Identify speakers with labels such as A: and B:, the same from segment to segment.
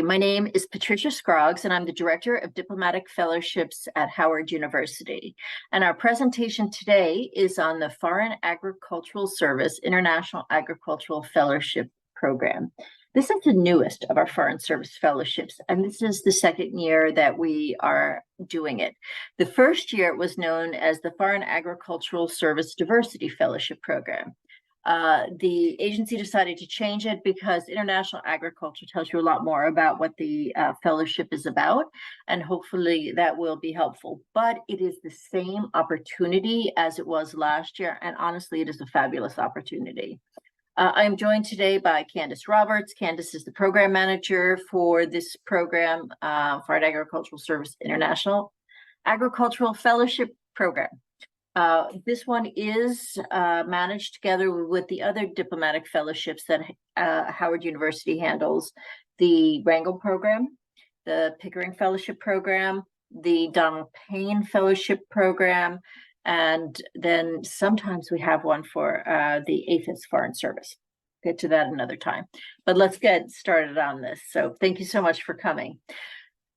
A: My name is Patricia Scroggs, and I'm the Director of Diplomatic Fellowships at Howard University. And our presentation today is on the Foreign Agricultural Service International Agricultural Fellowship Program. This is the newest of our Foreign Service Fellowships, and this is the second year that we are doing it. The first year it was known as the Foreign Agricultural Service Diversity Fellowship Program. The agency decided to change it because international agriculture tells you a lot more about what the fellowship is about, and hopefully that will be helpful. But it is the same opportunity as it was last year, and honestly, it is a fabulous opportunity. I am joined today by Candace Roberts. Candace is the program manager for this program, Foreign Agricultural Service International Agricultural Fellowship Program. This one is managed together with the other diplomatic fellowships that Howard University handles: the Wrangell Program, the Pickering Fellowship Program, the Donald Payne Fellowship Program, and then sometimes we have one for the FAS Foreign Service. Get to that another time, but let's get started on this. So thank you so much for coming.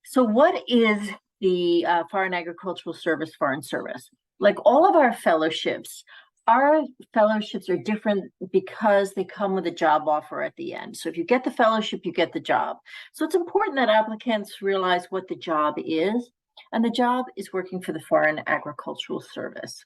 A: So what is the Foreign Agricultural Service Foreign Service? Like all of our fellowships are different because they come with a job offer at the end. So if you get the fellowship, you get the job. So it's important that applicants realize what the job is, and the job is working for the Foreign Agricultural Service.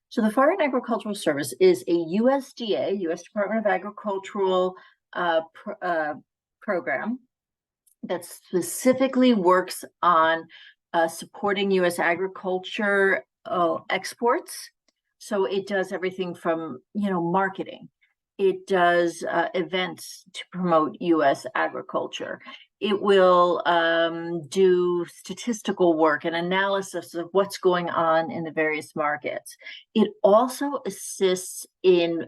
A: So the Foreign Agricultural Service is a USDA, U.S. Department of Agricultural program that specifically works on supporting U.S. agriculture exports. So it does everything from, marketing. It does events to promote U.S. agriculture. It will do statistical work and analysis of what's going on in the various markets. It also assists in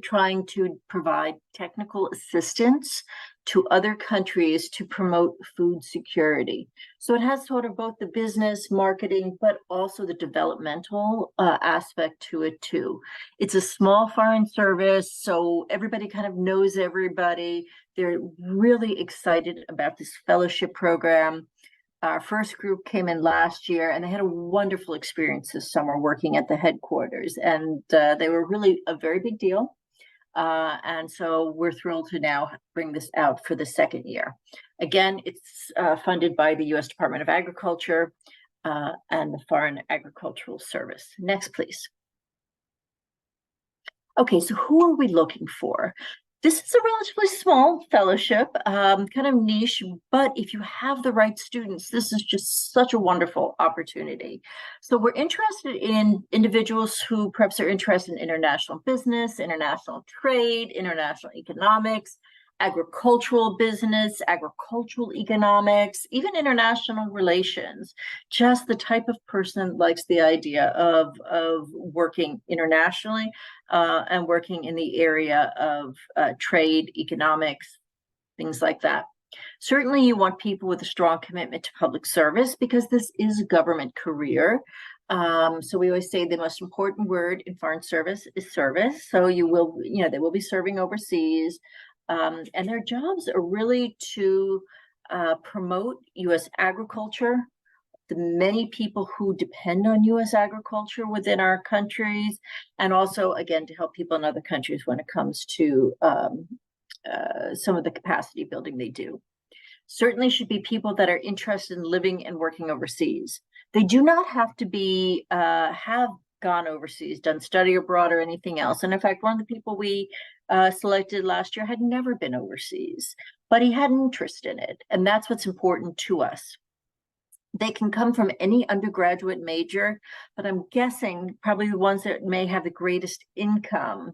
A: trying to provide technical assistance to other countries to promote food security. So it has sort of both the business, marketing, but also the developmental aspect to it too. It's a small foreign service, so everybody kind of knows everybody. They're really excited about this fellowship program. Our first group came in last year, and they had a wonderful experience this summer working at the headquarters, and they were really a very big deal. And so we're thrilled to now bring this out for the second year. Again, it's funded by the U.S. Department of Agriculture and the Foreign Agricultural Service. Next, please. Okay, so who are we looking for? This is a relatively small fellowship, kind of niche, but if you have the right students, this is just such a wonderful opportunity. So we're interested in individuals who perhaps are interested in international business, international trade, international economics, agricultural business, agricultural economics, even international relations. Just the type of person that likes the idea of working internationally and working in the area of trade, economics, things like that. Certainly you want people with a strong commitment to public service because this is a government career. So we always say the most important word in foreign service is service. So they will be serving overseas. And their jobs are really to promote U.S. agriculture, the many people who depend on U.S. agriculture within our countries, and also, again, to help people in other countries when it comes to some of the capacity building they do. Certainly should be people that are interested in living and working overseas. They do not have to be have gone overseas, done study abroad or anything else. And in fact, one of the people we selected last year had never been overseas, but he had an interest in it. And that's what's important to us. They can come from any undergraduate major, but I'm guessing probably the ones that may have the greatest income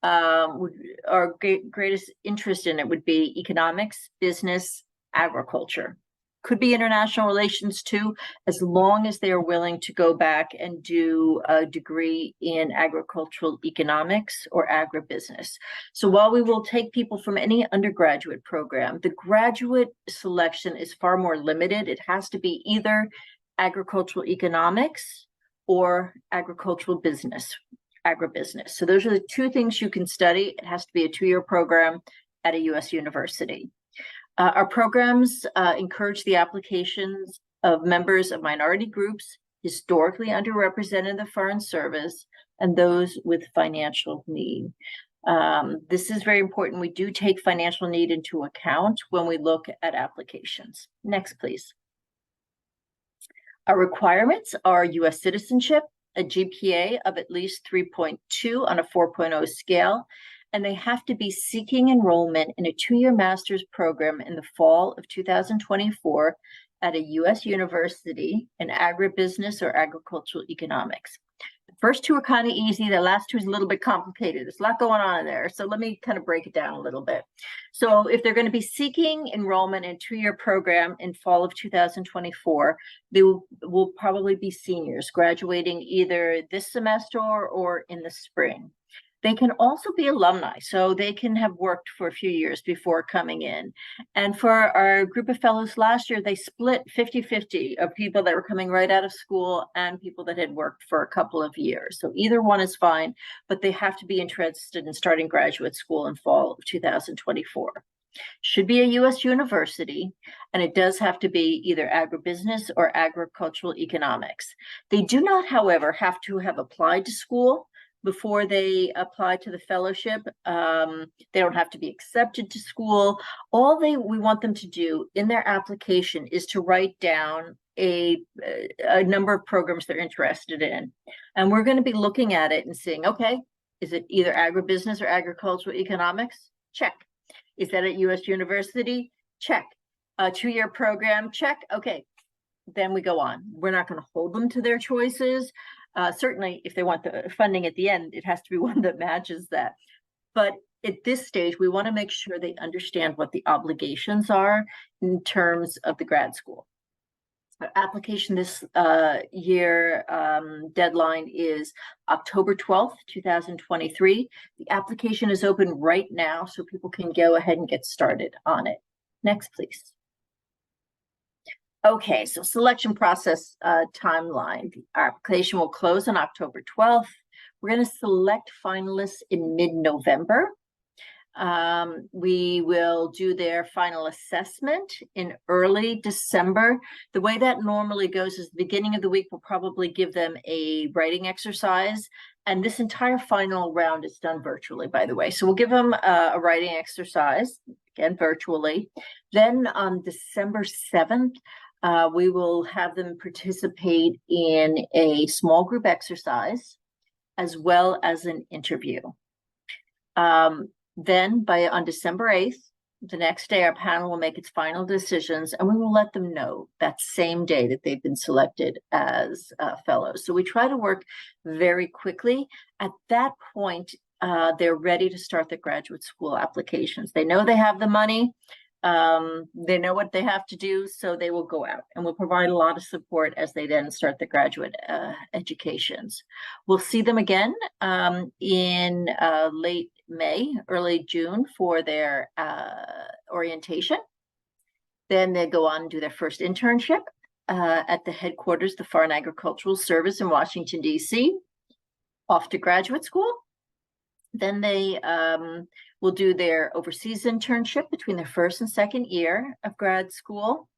A: or greatest interest in it would be economics, business, agriculture. Could be international relations too, as long as they are willing to go back and do a degree in agricultural economics or agribusiness. So while we will take people from any undergraduate program, the graduate selection is far more limited. It has to be either agricultural economics or agricultural business, agribusiness. So those are the two things you can study. It has to be a 2-year program at a U.S. university. Our programs encourage the applications of members of minority groups, historically underrepresented in the Foreign Service, and those with financial need. This is very important. We do take financial need into account when we look at applications. Next, please. Our requirements are U.S. citizenship, a GPA of at least 3.2 on a 4.0 scale, and they have to be seeking enrollment in a 2-year master's program in the fall of 2024 at a U.S. university in agribusiness or agricultural economics. The first two are kind of easy. The last two is a little bit complicated. There's a lot going on in there. So let me kind of break it down a little bit. So if they're going to be seeking enrollment in a 2-year program in fall of 2024, they will probably be seniors graduating either this semester or in the spring. They can also be alumni, so they can have worked for a few years before coming in. And for our group of fellows last year, they split 50-50 of people that were coming right out of school and people that had worked for a couple of years. So either one is fine, but they have to be interested in starting graduate school in fall of 2024. Should be a U.S. university, and it does have to be either agribusiness or agricultural economics. They do not, however, have to have applied to school before they apply to the fellowship. They don't have to be accepted to school. All we want them to do in their application is to write down a number of programs they're interested in. And we're going to be looking at it and seeing, okay, is it either agribusiness or agricultural economics? Check. Is that at U.S. university? Check. A 2-year program? Check. Okay. Then we go on. We're not going to hold them to their choices. Certainly, if they want the funding at the end, it has to be one that matches that. But at this stage, we want to make sure they understand what the obligations are in terms of the grad school. Our application this year deadline is October 12th, 2023. The application is open right now, so people can go ahead and get started on it. Next, please. Okay, so selection process timeline. Our application will close on October 12th. We're going to select finalists in mid-November. We will do their final assessment in early December. The way that normally goes is the beginning of the week, we'll probably give them a writing exercise. And this entire final round is done virtually, by the way. So we'll give them a writing exercise, again, virtually. Then on December 7th, we will have them participate in a small group exercise as well as an interview. Then on December 8th, the next day, our panel will make its final decisions, and we will let them know that same day that they've been selected as fellows. So we try to work very quickly. At that point, they're ready to start their graduate school applications. They know they have the money. They know what they have to do, so they will go out, and we'll provide a lot of support as they then start the graduate educations. We'll see them again in late May, early June for their orientation. Then they go on and do their first internship at the headquarters, the Foreign Agricultural Service in Washington, D.C., off to graduate school. Then they will do their overseas internship between their first and second year of grad school,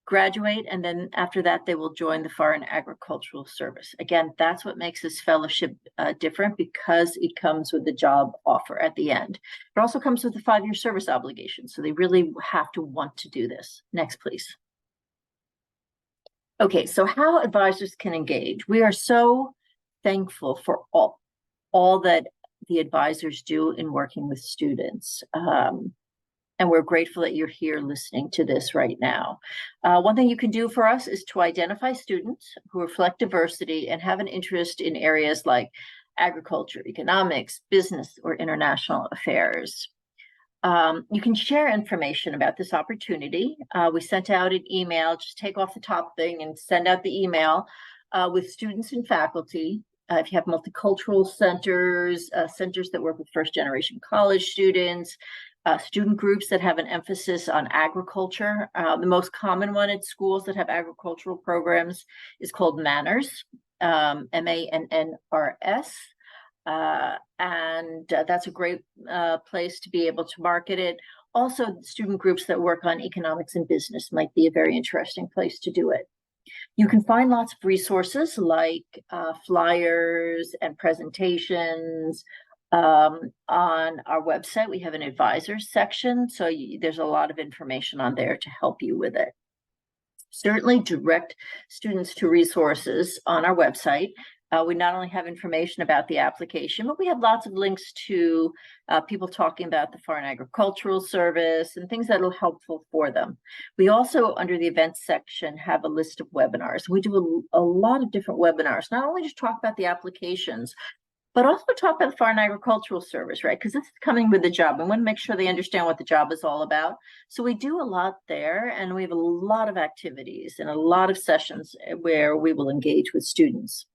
A: graduate, and then after that, they will join the Foreign Agricultural Service. Again, that's what makes this fellowship different, because it comes with the job offer at the end. It also comes with a 5-year service obligation, so they really have to want to do this. Next, please. Okay, so how advisors can engage. We are so thankful for all that the advisors do in working with students. And we're grateful that you're here listening to this right now. One thing you can do for us is to identify students who reflect diversity and have an interest in areas like agriculture, economics, business, or international affairs. You can share information about this opportunity. We sent out an email, just take off the top thing and send out the email with students and faculty. If you have multicultural centers, centers that work with first-generation college students, student groups that have an emphasis on agriculture. The most common one at schools that have agricultural programs is called Manners, M-A-N-N-R-S. And that's a great place to be able to market it. Also, student groups that work on economics and business might be a very interesting place to do it. You can find lots of resources like flyers and presentations on our website. We have an advisors section, so there's a lot of information on there to help you with it. Certainly direct students to resources on our website. We not only have information about the application, but we have lots of links to people talking about the Foreign Agricultural Service and things that are helpful for them. We also, under the events section, have a list of webinars. We do a lot of different webinars, not only just talk about the applications, but also talk about the Foreign Agricultural Service, right? Because this is coming with the job. We want to make sure they understand what the job is all about. So we do a lot there, and we have a lot of activities and a lot of sessions where we will engage with students.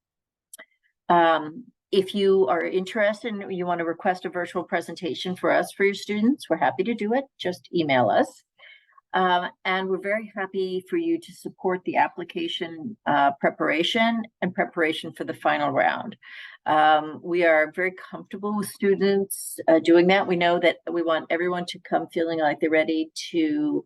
A: If you are interested and you want to request a virtual presentation for us, for your students, we're happy to do it. Just email us. And we're very happy for you to support the application preparation and preparation for the final round. We are very comfortable with students doing that. We know that we want everyone to come feeling like they're ready to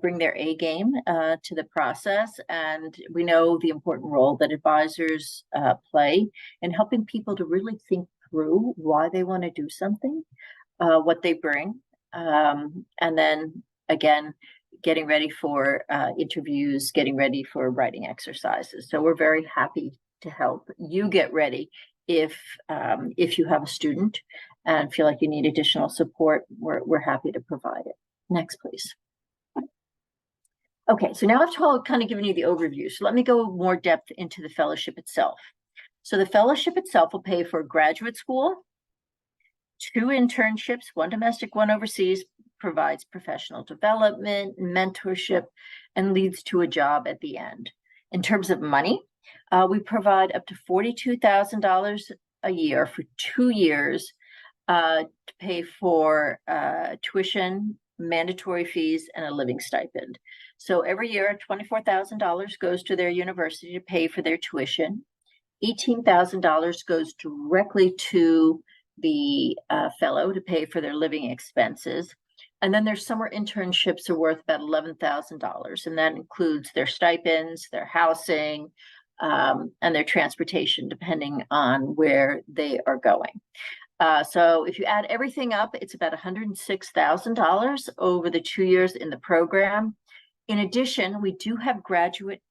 A: bring their A game to the process. And we know the important role that advisors play in helping people to really think through why they want to do something, what they bring, and then again, getting ready for interviews, getting ready for writing exercises. So we're very happy to help you get ready if you have a student and feel like you need additional support. We're happy to provide it. Next, please. Okay, so now I've kind of given you the overview. So let me go more depth into the fellowship itself. So the fellowship itself will pay for graduate school, 2 internships, 1 domestic, 1 overseas, provides professional development, mentorship, and leads to a job at the end. In terms of money, we provide up to $42,000 a year for 2 years to pay for tuition, mandatory fees, and a living stipend. So every year, $24,000 goes to their university to pay for their tuition. $18,000 goes directly to the fellow to pay for their living expenses. And then their summer internships are worth about $11,000, and that includes their stipends, their housing, and their transportation, depending on where they are going. So if you add everything up, it's about $106,000 over the 2 years in the program. In addition, we do have graduate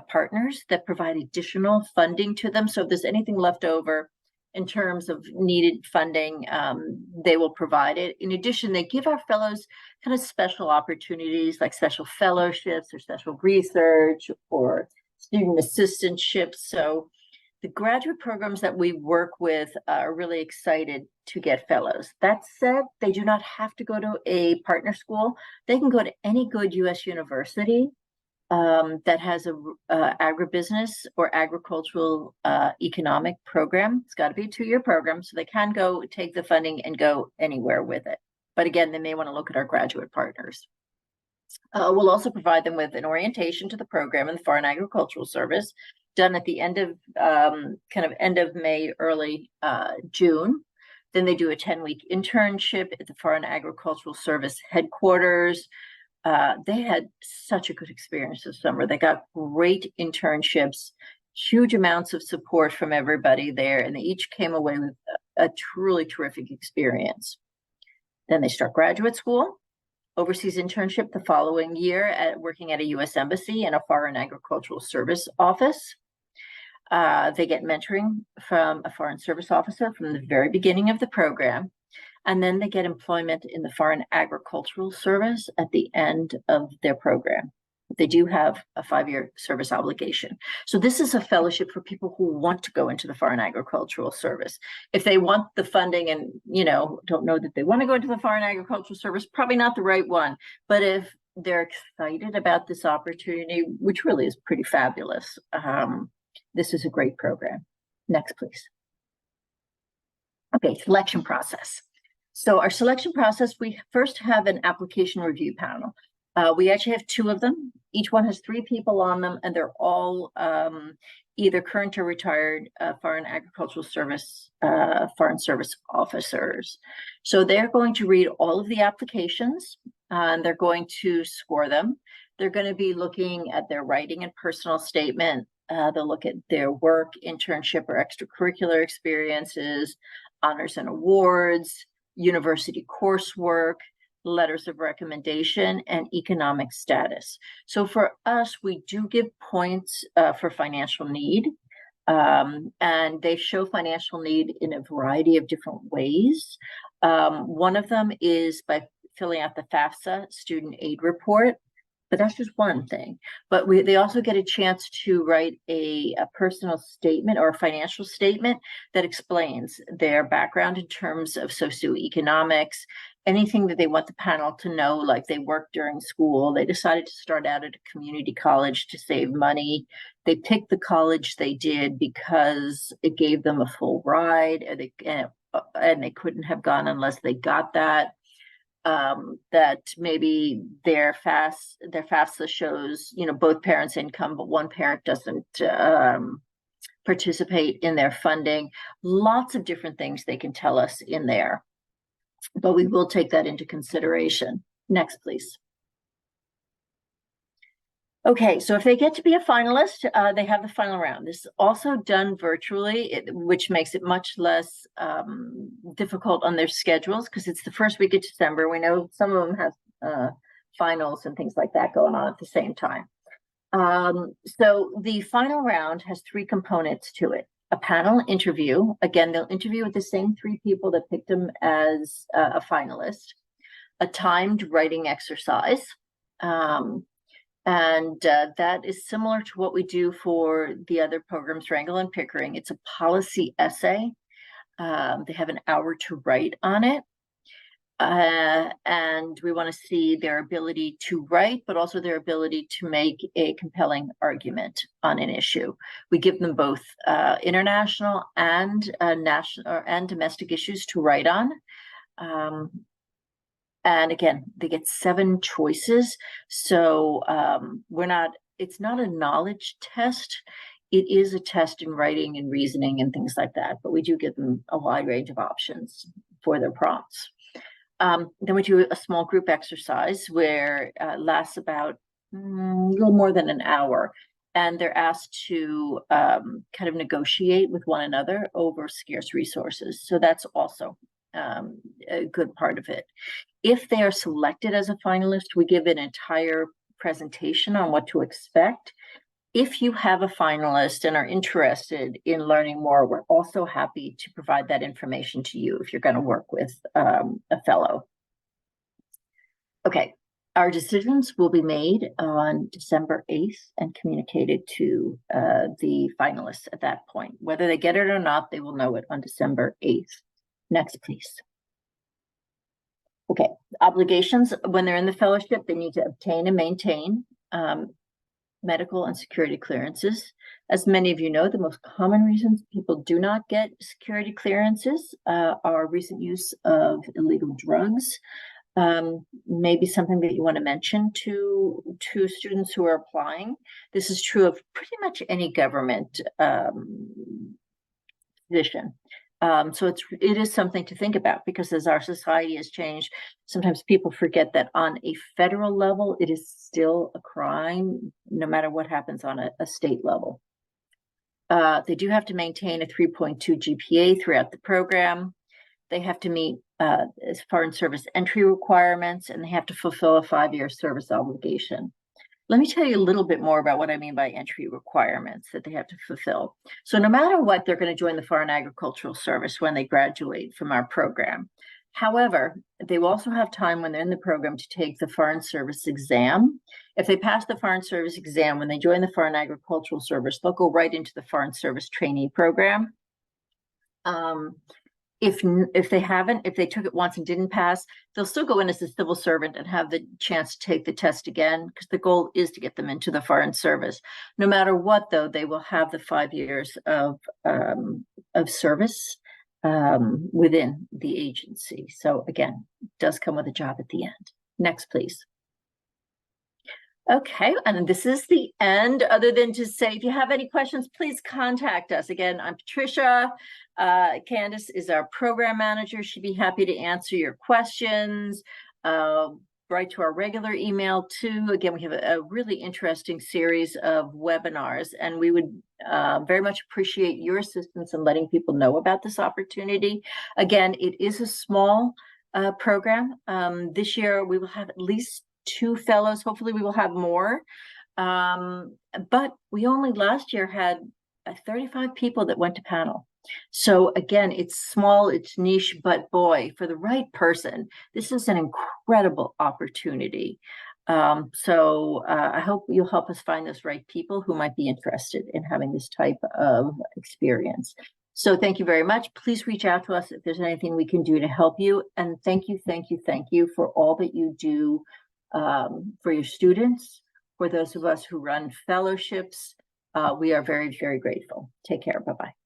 A: partners that provide additional funding to them. So if there's anything left over in terms of needed funding, they will provide it. In addition, they give our fellows kind of special opportunities like special fellowships or special research or student assistantships. So the graduate programs that we work with are really excited to get fellows. That said, they do not have to go to a partner school. They can go to any good U.S. university that has a agribusiness or agricultural economic program. It's got to be a 2-year program, so they can go take the funding and go anywhere with it. But again, they may want to look at our graduate partners. We'll also provide them with an orientation to the program in the Foreign Agricultural Service, done at the end of kind of end of May, early June. Then they do a 10-week internship at the Foreign Agricultural Service headquarters. They had such a good experience this summer. They got great internships, huge amounts of support from everybody there, and they each came away with a truly terrific experience. Then they start graduate school, overseas internship the following year at working at a U.S. embassy in a Foreign Agricultural Service office. They get mentoring from a foreign service officer from the very beginning of the program. And then they get employment in the Foreign Agricultural Service at the end of their program. They do have a 5-year service obligation. So this is a fellowship for people who want to go into the Foreign Agricultural Service. If they want the funding and, don't know that they want to go into the Foreign Agricultural Service, probably not the right one. But if they're excited about this opportunity, which really is pretty fabulous, this is a great program. Next, please. Okay, selection process. So our selection process, we first have an application review panel. We actually have two of them. Each one has three people on them, and they're all either current or retired Foreign Agricultural Service, Foreign Service officers. So they're going to read all of the applications, and they're going to score them. They're going to be looking at their writing and personal statement. They'll look at their work, internship, or extracurricular experiences, honors and awards, university coursework, letters of recommendation, and economic status. So for us, we do give points for financial need, and they show financial need in a variety of different ways. One of them is by filling out the FAFSA student aid report. But that's just one thing. But they also get a chance to write a personal statement or a financial statement that explains their background in terms of socioeconomics, anything that they want the panel to know, like they worked during school, they decided to start out at a community college to save money. They picked the college they did because it gave them a full ride, and they couldn't have gone unless they got that. That maybe their FAFSA shows, both parents' income, but one parent doesn't participate in their funding. Lots of different things they can tell us in there, but we will take that into consideration. Next, please. Okay, so if they get to be a finalist, they have the final round. This is also done virtually, which makes it much less difficult on their schedules because it's the first week of December. We know some of them have finals and things like that going on at the same time. So the final round has three components to it. A panel interview. Again, they'll interview with the same three people that picked them as a finalist. A timed writing exercise. And that is similar to what we do for the other programs, Wrangell and Pickering. It's a policy essay. They have an hour to write on it. And we want to see their ability to write, but also their ability to make a compelling argument on an issue. We give them both international and national and domestic issues to write on. And again, they get 7 choices. So it's not a knowledge test. It is a test in writing and reasoning and things like that, but we do give them a wide range of options for their prompts. Then we do a small group exercise where it lasts about a little more than an hour. And they're asked to kind of negotiate with one another over scarce resources. So that's also a good part of it. If they are selected as a finalist, we give an entire presentation on what to expect. If you have a finalist and are interested in learning more, we're also happy to provide that information to you if you're going to work with a fellow. Okay, our decisions will be made on December 8th and communicated to the finalists at that point. Whether they get it or not, they will know it on December 8th. Next, please. Okay, obligations. When they're in the fellowship, they need to obtain and maintain medical and security clearances. As many of you know, the most common reasons people do not get security clearances are recent use of illegal drugs. Maybe something that you want to mention to students who are applying. This is true of pretty much any government position. So it is something to think about, because as our society has changed, sometimes people forget that on a federal level, it is still a crime, no matter what happens on a state level. They do have to maintain a 3.2 GPA throughout the program. They have to meet foreign service entry requirements, and they have to fulfill a 5-year service obligation. Let me tell you a little bit more about what I mean by entry requirements that they have to fulfill. So no matter what, they're going to join the Foreign Agricultural Service when they graduate from our program. However, they will also have time when they're in the program to take the Foreign Service exam. If they pass the Foreign Service exam, when they join the Foreign Agricultural Service, they'll go right into the Foreign Service trainee program. If they took it once and didn't pass, they'll still go in as a civil servant and have the chance to take the test again, because the goal is to get them into the Foreign Service. No matter what, though, they will have the 5 years of service within the agency. So again, it does come with a job at the end. Next, please. Okay, and this is the end, other than to say, if you have any questions, please contact us. Again, I'm Patricia. Candace is our program manager. She'd be happy to answer your questions. Write to our regular email too. Again, we have a really interesting series of webinars, and we would very much appreciate your assistance in letting people know about this opportunity. Again, it is a small program. This year, we will have at least 2 fellows. Hopefully we will have more. But we only last year had 35 people that went to panel. So again, it's small, it's niche, but boy, for the right person, this is an incredible opportunity. I hope you'll help us find those right people who might be interested in having this type of experience. So thank you very much. Please reach out to us if there's anything we can do to help you. And thank you, thank you, thank you for all that you do for your students, for those of us who run fellowships. We are very, very grateful. Take care. Bye-bye.